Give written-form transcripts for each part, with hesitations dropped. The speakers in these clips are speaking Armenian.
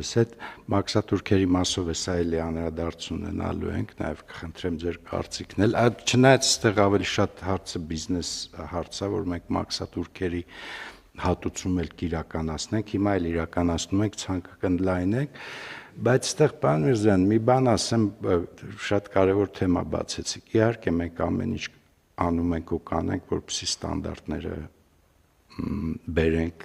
Այդ մաքսատուրքերի մասով է սա էլի անդրադարձ ունենալու ենք, նաև կխնդրեմ ձեր կարծիքն էլ, չնայած այստեղ ավելի շատ հարցը բիզնես հարց է, որ մենք մաքսատուրքերի հատուցում էլ կիրականացնենք, հիմա էլ իրականացնում ենք, ցանկը կընդլայնենք, բայց այստեղ պարոն Միրզոյան, մի բան ասեմ, շատ կարևոր թեմա բացեցիք, իհարկե մենք ամեն ինչ անում ենք ու կանենք, որպեսզի ստանդարտները բերենք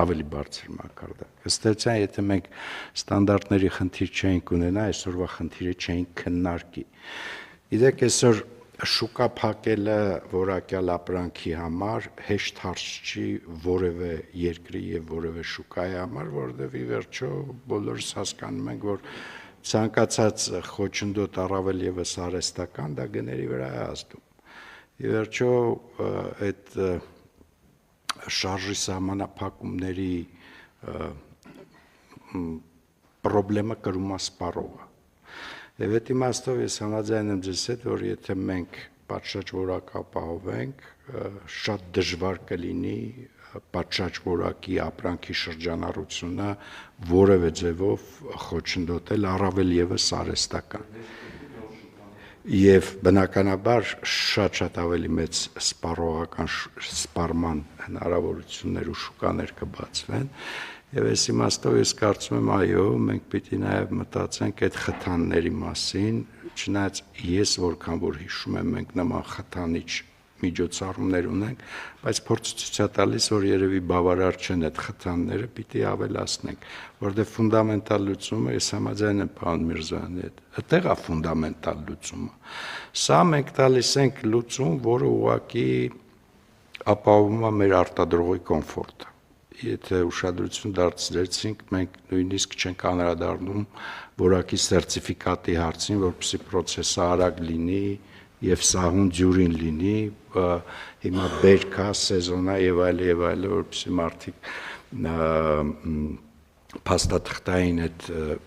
ավելի բարձր մակարդակ։ Ըստ էության, եթե մենք ստանդարտների խնդիր չէինք ունենա, այսօրվա խնդիրը չէինք քննարկի։ Գիտեք, այսօր շուկա փակելը որակյալ ապրանքի համար հեշտ հարց չի որևէ երկրի եւ որևէ շուկայի համար, որովհետեւ ի վերջո բոլորս հասկանում ենք, որ ցանկացած խոչընդոտ առավել եւս արհեստական դա գների վրա է ազդում։ Ի վերջո այդ շարժի սահմանափակումների պրոբլեմը կրում է սպառողը։ Եվ այդ իմաստով ես համաձայն եմ ձեզ հետ, որ եթե մենք պատշաճ որակ ապահովենք, շատ դժվար կլինի պատշաճ որակի ապրանքի շրջանառությունը որևէ ձևով խոչընդոտել, առավել եւս արհեստական։ Եվ բնականաբար շատ ավելի մեծ սպառման հնարավորություններ ու շուկաներ կբացվեն, եւ այս իմաստով ես կարծում եմ, այո, մենք պիտի նաեւ մտածենք այդ խթանների մասին, չնայած ես որքան որ հիշում եմ, մենք նման խթանիչ միջոցառումներ ունենք, բայց փորձը ցույց է տալիս, որ երևի բավարար չեն այդ խթանները, պիտի ավելացնենք, որովհետեւ ֆունդամենտալ լուծումը, ես համաձայն եմ պարոն Միրզոյանի հետ, այդտեղ է ֆունդամենտալ լուծումը։ Սա մենք տալիս ենք լուծում, որը ուղղակի ապահովում է մեր արտադրողի կոմֆորտը։ Եթե ուշադրություն դարձրեցինք, մենք նույնիսկ չենք անդրադառնում որակի սերտիֆիկատի հարցին, որպեսզի պրոցեսը արագ լինի եւ սահուն դյուրին լինի, հիմա բերքա, սեզոնա եւ այլ, որպեսզի մարդիկ փաստաթղթային այդ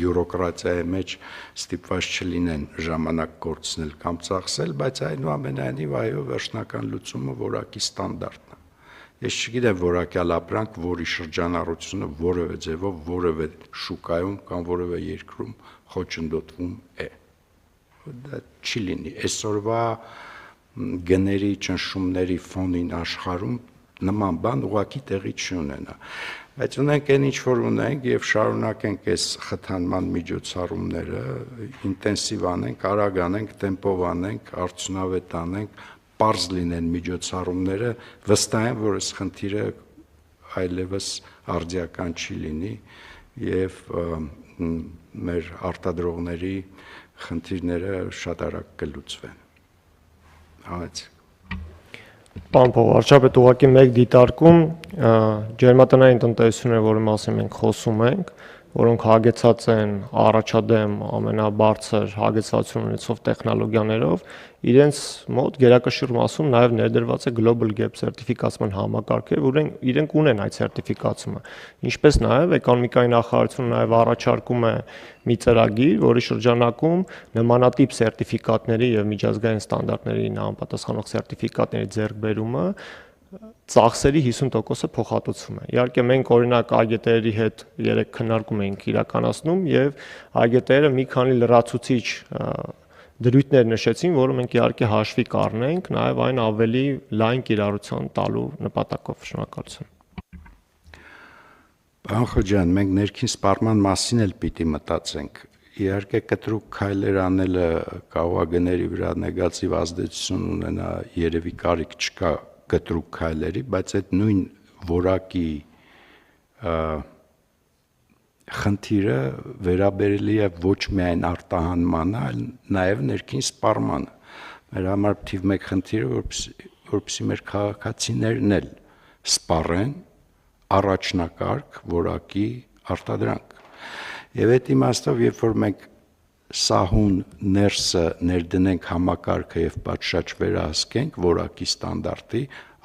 բյուրոկրատիայի մեջ ստիպված չլինեն ժամանակ կորցնել կամ ծախսել, բայց այնուամենայնիվ այո, վերջնական լուծումը որակի ստանդարտն է։ Ես չգիտեմ որակյալ ապրանք, որի շրջանառությունը որևէ ձևով որևէ շուկայում կամ որևէ երկրում խոչընդոտվում է։ Դա չի լինի։ Այսօրվա գների ճնշումների ֆոնին աշխարհում նման բան ուղղակի տեղի չունենա։ Բայց ունենք այն ինչ որ ունենք եւ շարունակենք այս խթանման միջոցառումները, ինտենսիվ անենք, արագ անենք, տեմպով անենք, արդյունավետ անենք, պարզ լինեն միջոցառումները, վստահ եմ, որ այս խնդիրը այլևս արդիական չի լինի եւ մեր արտադրողների խնդիրները շատ արագ կլուծվեն։ Համեցեք։ Պարոն վարչապետ, ուղղակի մեկ դիտարկում ջերմատնային տնտեսությունները, որի մասին մենք խոսում ենք, որոնք հագեցած են առաջադեմ ամենաբարձր հագեցվածություն ունեցող տեխնոլոգիաներով, իրենց մոտ գերակշիռ մասում նաև ներդրված է Global Gap սերտիֆիկացման համակարգը, որ իրենք ունեն այդ սերտիֆիկացումը։ Ինչպես նաև էկոնոմիկայի նախարարությունը նաև առաջարկում է մի ծրագիր, որի շրջանակում նմանատիպ սերտիֆիկատների եւ միջազգային ստանդարտներին համապատասխանող սերտիֆիկատների ձեռքբերումը ծախսերի 50%-ը փոխհատուցվում է։ Իհարկե մենք օրինակ այգետերի հետ երեք քննարկում էինք իրականացնում եւ այգետերը մի քանի լրացուցիչ դրույթներ նշեցին, որը մենք իհարկե հաշվի կառնենք, նաեւ այն ավելի լայն կիրառության տալու նպատակով։ Շնորհակալություն։ Պարոն Խոջյան, մենք ներքին սպառման մասին էլ պիտի մտածենք։ Իհարկե կտրուկ քայլեր անելը կարող է գների վրա նեգատիվ ազդեցություն ունենա, երևի կարիք չկա կտրուկ քայլերի, բայց այդ նույն որակի խնդիրը վերաբերելի է ոչ միայն արտահանմանը, այլ նաև ներքին սպառմանը։ Մեր համար թիվ 1 խնդիրը, որպեսզի մեր քաղաքացիներն էլ սպառեն առաջնակարգ որակի արտադրանք։ Եվ այդ իմաստով, երբ որ մենք սահուն ներսը ներդնենք համակարգը եւ պատշաճ վերահսկենք որակի ստանդարտի,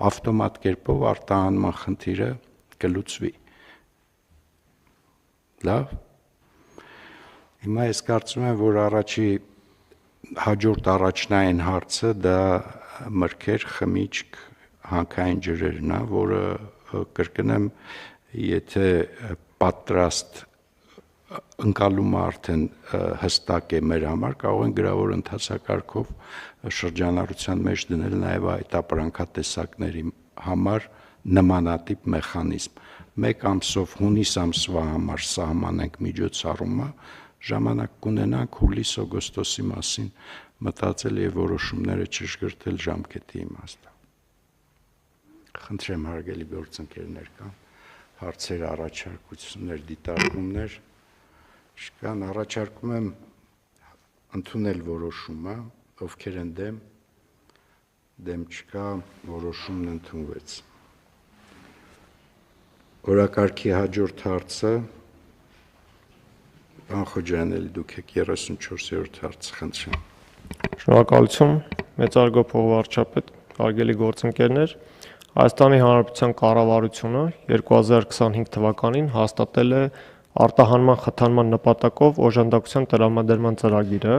ավտոմատ կերպով արտահանման խնդիրը կլուծվի։ Լավ։ Հիմա ես կարծում եմ, որ հաջորդ առաջնային հարցը դա մրգեր, խմիչք, հանքային ջրերն է, որը կրկնեմ, եթե պատրաստ ընկալումը արդեն հստակ է մեր համար, կարող են գրավոր ընթացակարգով շրջանառության մեջ դնել նաև այդ ապրանքատեսակների համար նմանատիպ մեխանիզմ։ Մեկ ամսով հունիս ամսվա համար սահմանենք միջոցառումը, ժամանակ կունենանք հուլիս-օգոստոսի մասին մտածել եւ որոշումները ճշգրտել ժամկետի իմաստով։ Խնդրեմ հարգելի գործընկերներ, կան հարցեր, առաջարկություններ, դիտարկումներ չկան, առաջարկում եմ ընդունել որոշումը, ովքեր են դեմ չկա, որոշումն ընդունվեց։ Օրակարգի հաջորդ հարցը, պարոն Խոջայան, դուք եք 34-րդ հարցը, խնդրեմ։ Շնորհակալություն, մեծարգո փոխվարչապետ, հարգելի գործընկերներ, Հայաստանի Հանրապետության կառավարությունը 2025 թվականին հաստատել է արտահանման խթանման նպատակով օժանդակության տրամադրման ծրագիրը,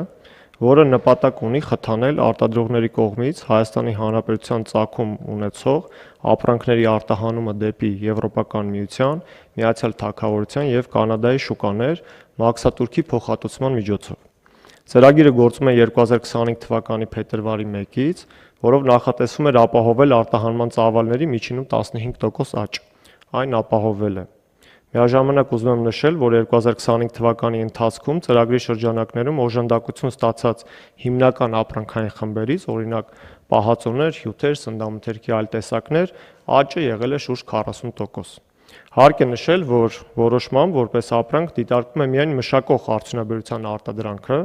որը նպատակ ունի խթանել արտադրողների կողմից Հայաստանի Հանրապետության ծագում ունեցող ապրանքների արտահանումը դեպի Եվրոպական միության, Միացյալ Թագավորության եւ Կանադայի շուկաներ մաքսատուրքի փոխհատուցման միջոցով։ Ծրագիրը գործում է 2025 թվականի փետրվարի 1-ից, որով նախատեսվում էր ապահովել արտահանման ծավալների միջինում 15% աճ։ Այն ապահովվել է։ Միաժամանակ ուզում եմ նշել, որ 2025 թվականի ընթացքում ծրագրի շրջանակներում օժանդակություն ստացած հիմնական ապրանքային խմբերից, օրինակ պահածոներ, հյութեր, սննդամթերքի այլ տեսակներ, աճը եղել է շուրջ 40%։ Հարկ է նշել, որ որոշմամբ որպես ապրանք դիտարկվում է միայն մշակող արդյունաբերության արտադրանքը,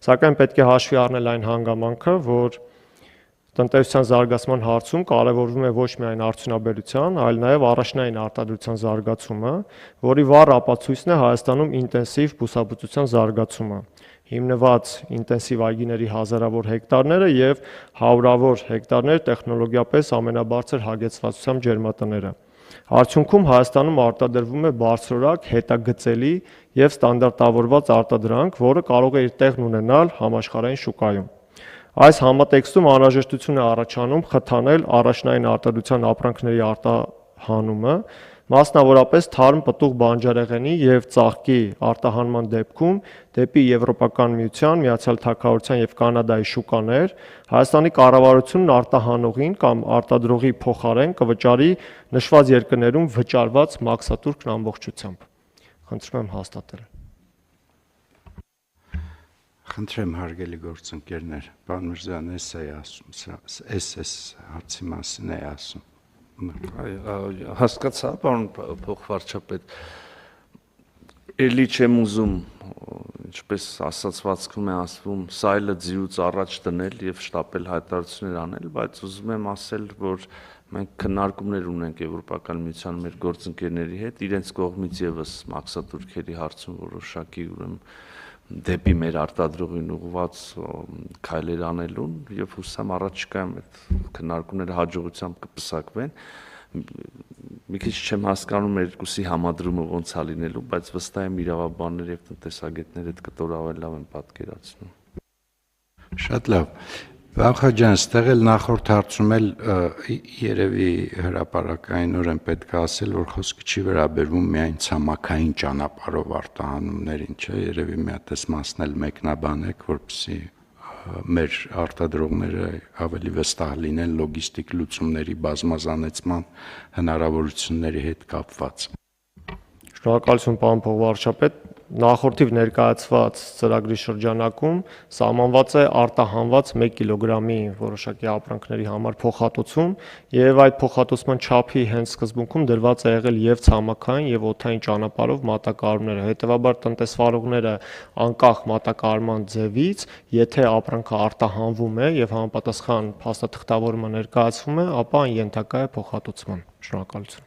սակայն պետք է հաշվի առնել այն հանգամանքը, որ տնտեսության զարգացման հարցում կարևորվում է ոչ միայն արդյունաբերության, այլ նաև առաջնային արտադրության զարգացումը, որի վառ ապացույցն է Հայաստանում ինտենսիվ բուսաբուծության զարգացումը, հիմնված ինտենսիվ այգիների հազարավոր հեկտարները եւ հարյուրավոր հեկտարներ տեխնոլոգիապես ամենաբարձր հագեցվածությամբ ջերմատները։ Արդյունքում Հայաստանում արտադրվում է բարձրորակ, հետագծելի եւ ստանդարտավորված արտադրանք, որը կարող է իր տեղն ունենալ համաշխարհային շուկայում։ Այս համատեքստում անհրաժեշտություն է առաջանում խթանել առաջնային արտադրության ապրանքների արտահանումը, մասնավորապես թարմ պտուղ բանջարեղենի եւ ծաղկի արտահանման դեպքում դեպի Եվրոպական միության, Միացյալ Թագավորության եւ Կանադայի շուկաներ, Հայաստանի կառավարությունն արտահանողին կամ արտադրողի փոխարեն կվճարի նշված երկրներում վճարված մաքսատուրքն ամբողջությամբ։ Խնդրում եմ հաստատել։ Խնդրեմ հարգելի գործընկերներ, պարոն Միրզոյան, այս հարցի մասին է ասում։ Հասկացա, պարոն փոխվարչապետ, էլի չեմ ուզում, ինչպես ասացվածքում է ասվում, սայլը ձիուց առաջ դնել եւ շտապել հայտարարություններ անել, բայց ուզում եմ ասել, որ մենք քննարկումներ ունենք Եվրոպական միության մեր գործընկերների հետ, իրենց կողմից եւս մաքսատուրքերի հարցում որոշակի ուրեմն դեպի մեր արտադրողին ուղղված քայլեր անելուն եւ հուսամ առաջիկայում այդ քննարկումները հաջողությամբ կպսակվեն։ Մի քիչ չեմ հասկանում երկուսի համադրումը ոնց է լինելու, բայց վստահ եմ իրավաբաններ եւ տնտեսագետներ այդ կտոր ավելի լավ են պատկերացնում։ Շատ լավ։ Պարոն Խոջյան, ստեղ էլ նախորդ հարցում էլ երևի հրապարակայինորեն պետք է ասել, որ խոսքը չի վերաբերվում միայն ցամաքային ճանապարհով արտահանումներին, չէ, երևի մի հատ էս մասն էլ մեկնաբանեք, որպեսզի մեր արտադրողները ավելի վստահ լինեն լոգիստիկ լուծումների բազմազանեցման հնարավորությունների հետ կապված։ Շնորհակալություն, պարոն փոխվարչապետ։ Նախորդիվ ներկայացված ծրագրի շրջանակում սահմանված է արտահանված 1 կիլոգրամի որոշակի ապրանքների համար փոխհատուցում եւ այդ փոխհատուցման չափի հենց սկզբունքում դրված է եղել եւ ցամաքային եւ օդային ճանապարհով մատակարարումները։ Հետևաբար տնտեսվարողները անկախ մատակարարման ձևից, եթե ապրանքը արտահանվում է եւ համապատասխան փաստաթղթավորումը ներկայացվում է, ապա այն ենթակա է փոխհատուցման։ Շնորհակալություն։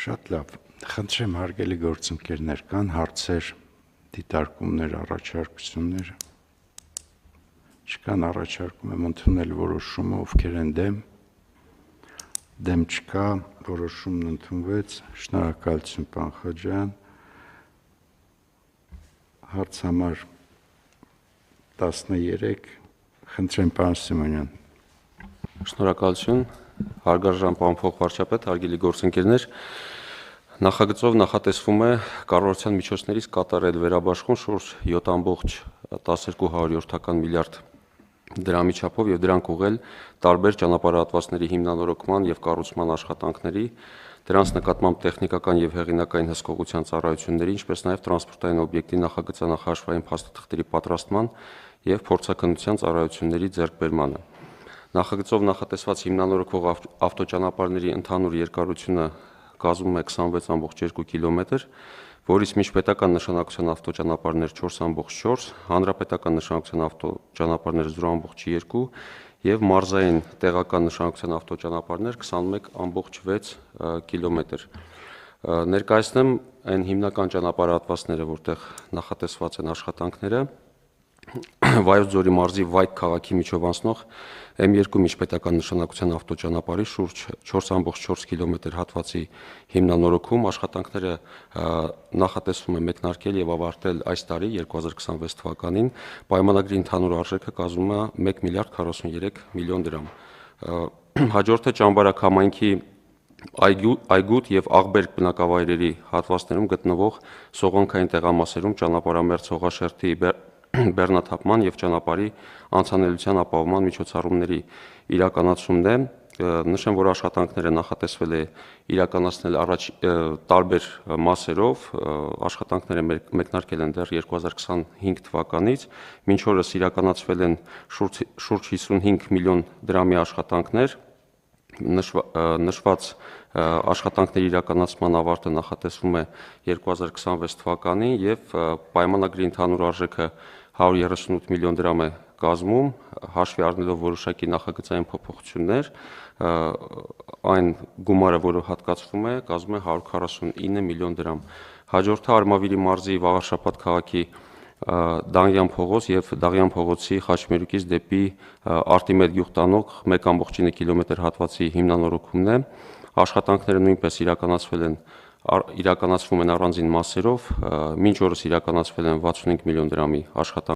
Շատ լավ։ Խնդրեմ հարգելի գործընկերներ, կան հարցեր, դիտարկումներ, առաջարկություններ։ Չկան, առաջարկում եմ ընդունել որոշումը, ովքեր են դեմ չկա, որոշումն ընդունվեց։ Շնորհակալություն, պարոն Խոջայան։ Հարց համար 13, խնդրեմ պարոն Սիմոնյան։ Շնորհակալություն, հարգարժան պարոն փոխվարչապետ, հարգելի գործընկերներ։ Նախագծով նախատեսվում է կառավարության միջոցներից կատարել վերաբաշխում շուրջ 7.12 միլիարդ դրամի չափով եւ դրանք ուղղել տարբեր ճանապարհատվածների հիմնանորոգման եւ կառուցման աշխատանքների, դրանց նկատմամբ տեխնիկական եւ հեղինակային հսկողության ծառայությունների, ինչպես նաեւ տրանսպորտային օբյեկտի նախագծանախաշվային փաստաթղթերի պատրաստման եւ փորձաքննության ծառայությունների ձեռքբերմանը։ Նախագծով նախատեսված հիմնանորոգվող ավտոճանապարհների ընդհանուր երկարությունը կազմում է 26.2 կիլոմետր, որից միջպետական նշանակության ավտոճանապարհներ 4.4, հանրապետական նշանակության ավտոճանապարհներ 0.2 եւ մարզային տեղական նշանակության ավտոճանապարհներ 21.6 կիլոմետր։ Ներկայացնեմ այն հիմնական ճանապարհատվածները, որտեղ նախատեսված են աշխատանքները։ Վայոց ձորի մարզի Վայք քաղաքի միջով անցնող M2 միջպետական նշանակության ավտոճանապարհի շուրջ 4.4 կիլոմետր հատվածի հիմնանորոգում աշխատանքները նախատեսվում է մեկնարկել եւ ավարտել այս տարի 2026 թվականին, պայմանագրի ընդհանուր արժեքը կազմում է 1 միլիարդ 43 միլիոն դրամ։ Հաջորդը Ճամբարակ համայնքի Այգուտ եւ Աղբերք բնակավայրերի հատվածներում գտնվող սողանքային տեղամասերում ճանապարհամերձ հողաշերտի բեռնաթափման եւ ճանապարհի անցանելիության ապահովման միջոցառումների իրականացումն է։ Նշեմ, որ աշխատանքները նախատեսվել է իրականացնել տարբեր մասերով, աշխատանքները մեկնարկել են դեռ 2025 թվականից, մինչ օրս իրականացվել են շուրջ 55 միլիոն դրամի աշխատանքներ, նշված աշխատանքների իրականացման ավարտը նախատեսվում է 2026 թվականին եւ պայմանագրի ընդհանուր արժեքը 138 միլիոն դրամ է կազմում, հաշվի առնելով որոշակի նախագծային փոփոխություններ, այն գումարը, որը հատկացվում է, կազմում է 149 միլիոն դրամ։ Հաջորդը Արմավիրի մարզի Վաղարշապատ քաղաքի Դանգյան փողոց եւ Դաղյան փողոցի Խաչմերուկից դեպի Արտիմեդ գյուղ տանող 1.9 կիլոմետր հատվածի հիմնանորոգումն է։ Աշխատանքները նույնպես իրականացվում են առանձին մասերով, մինչ օրս իրականացվել են 65 միլիոն դրամի աշխատանքներ։